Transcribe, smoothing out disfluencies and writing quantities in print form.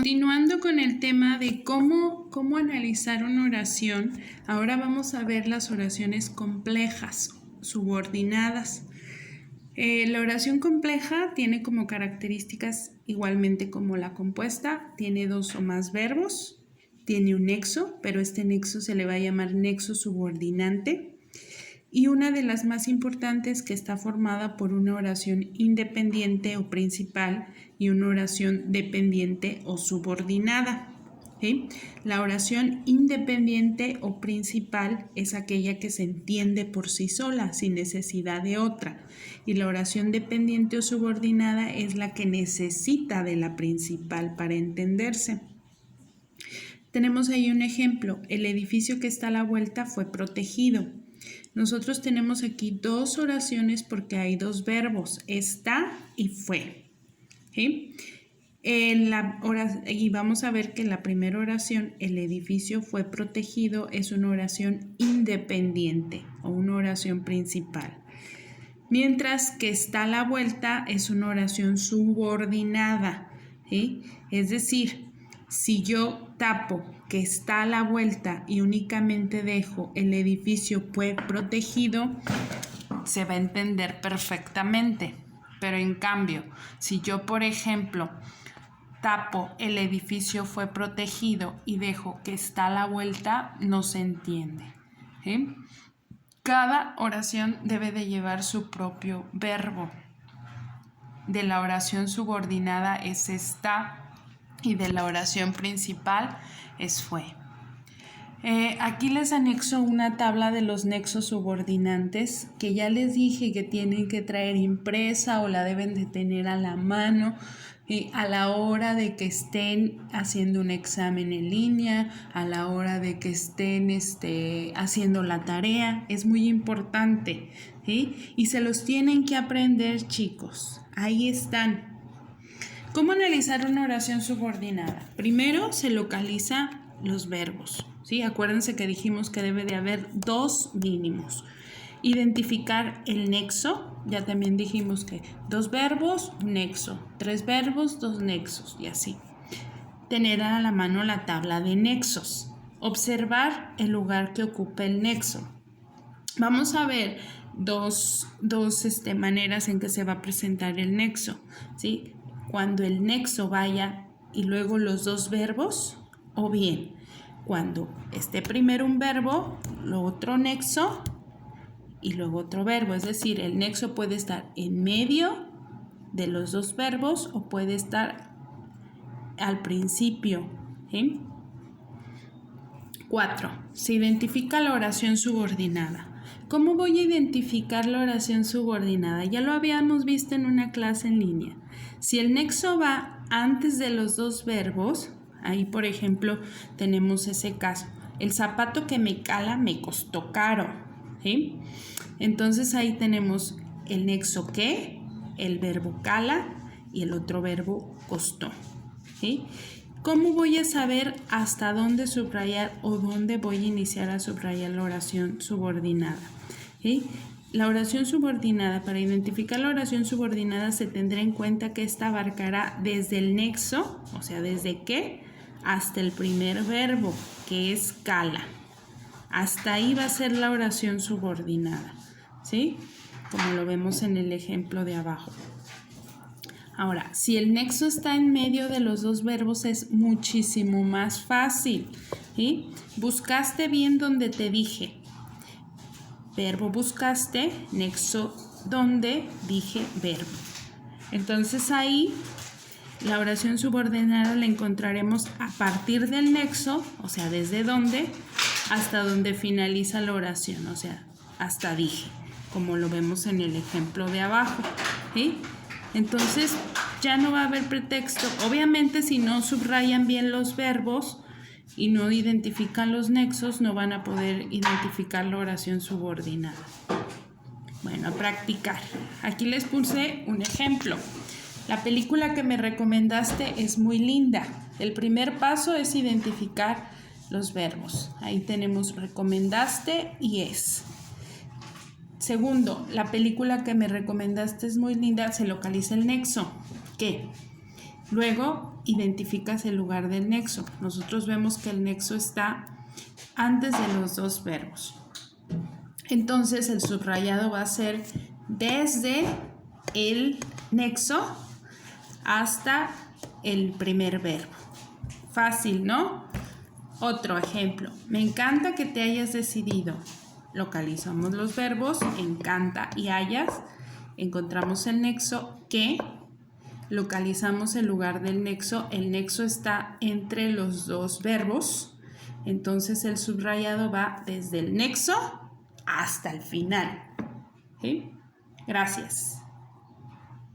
Continuando con el tema de cómo analizar una oración, ahora vamos a ver las oraciones complejas, subordinadas. La oración compleja tiene como características igualmente como la compuesta, tiene dos o más verbos, tiene un nexo, pero este nexo se le va a llamar nexo subordinante. Y una de las más importantes que está formada por una oración independiente o principal y una oración dependiente o subordinada. ¿Sí? La oración independiente o principal es aquella que se entiende por sí sola, sin necesidad de otra. Y la oración dependiente o subordinada es la que necesita de la principal para entenderse. Tenemos ahí un ejemplo. El edificio que está a la vuelta fue protegido. Nosotros tenemos aquí dos oraciones porque hay dos verbos, está y fue. ¿Sí? Y vamos a ver que en la primera oración, el edificio fue protegido, es una oración independiente o una oración principal. Mientras que está a la vuelta es una oración subordinada. ¿Sí? Es decir, si yo tapo que está a la vuelta y únicamente dejo el edificio fue protegido, se va a entender perfectamente. Pero en cambio, si yo, por ejemplo, tapo el edificio fue protegido y dejo que está a la vuelta, no se entiende. ¿Sí? Cada oración debe de llevar su propio verbo. De la oración subordinada es está y de la oración principal es fue. Aquí les anexo una tabla de los nexos subordinantes que ya les dije que tienen que traer impresa o la deben de tener a la mano a la hora de que estén haciendo un examen en línea, a la hora de que estén haciendo la tarea. Es muy importante, ¿sí? Y se los tienen que aprender, chicos. Ahí están. ¿Cómo analizar una oración subordinada? Primero se localiza los verbos, ¿sí? Acuérdense que dijimos que debe de haber dos mínimos. Identificar el nexo, ya también dijimos que dos verbos, un nexo, tres verbos, dos nexos y así. Tener a la mano la tabla de nexos. Observar el lugar que ocupa el nexo. Vamos a ver dos maneras en que se va a presentar el nexo, ¿sí? Cuando el nexo vaya y luego los dos verbos, o bien cuando esté primero un verbo, luego otro nexo y luego otro verbo. Es decir, el nexo puede estar en medio de los dos verbos o puede estar al principio. ¿Sí? 4. Se identifica la oración subordinada. ¿Cómo voy a identificar la oración subordinada? Ya lo habíamos visto en una clase en línea. Si el nexo va antes de los dos verbos, ahí por ejemplo tenemos ese caso. El zapato que me cala me costó caro. ¿Sí? Entonces ahí tenemos el nexo que, el verbo cala y el otro verbo costó. ¿Sí? ¿Cómo voy a saber hasta dónde subrayar o dónde voy a iniciar a subrayar la oración subordinada? ¿Sí? La oración subordinada, para identificar la oración subordinada se tendrá en cuenta que esta abarcará desde el nexo, o sea, desde qué, hasta el primer verbo, que es cala. Hasta ahí va a ser la oración subordinada, ¿sí? Como lo vemos en el ejemplo de abajo. Ahora, si el nexo está en medio de los dos verbos es muchísimo más fácil, ¿sí? Buscaste bien donde te dije. Verbo buscaste, nexo donde dije verbo. Entonces ahí la oración subordinada la encontraremos a partir del nexo, o sea, desde donde, hasta donde finaliza la oración, o sea, hasta dije, como lo vemos en el ejemplo de abajo, ¿sí? Entonces ya no va a haber pretexto. Obviamente si no subrayan bien los verbos y no identifican los nexos, no van a poder identificar la oración subordinada. Bueno, a practicar. Aquí les puse un ejemplo. La película que me recomendaste es muy linda. El primer paso es identificar los verbos. Ahí tenemos recomendaste y es. Segundo, la película que me recomendaste es muy linda, se localiza el nexo. ¿Qué? Luego identificas el lugar del nexo. Nosotros vemos que el nexo está antes de los dos verbos. Entonces el subrayado va a ser desde el nexo hasta el primer verbo. Fácil, ¿no? Otro ejemplo. Me encanta que te hayas decidido. Localizamos los verbos, encanta y hayas. Encontramos el nexo que. Localizamos el lugar del nexo. El nexo está entre los dos verbos. Entonces el subrayado va desde el nexo hasta el final. ¿Sí? Gracias.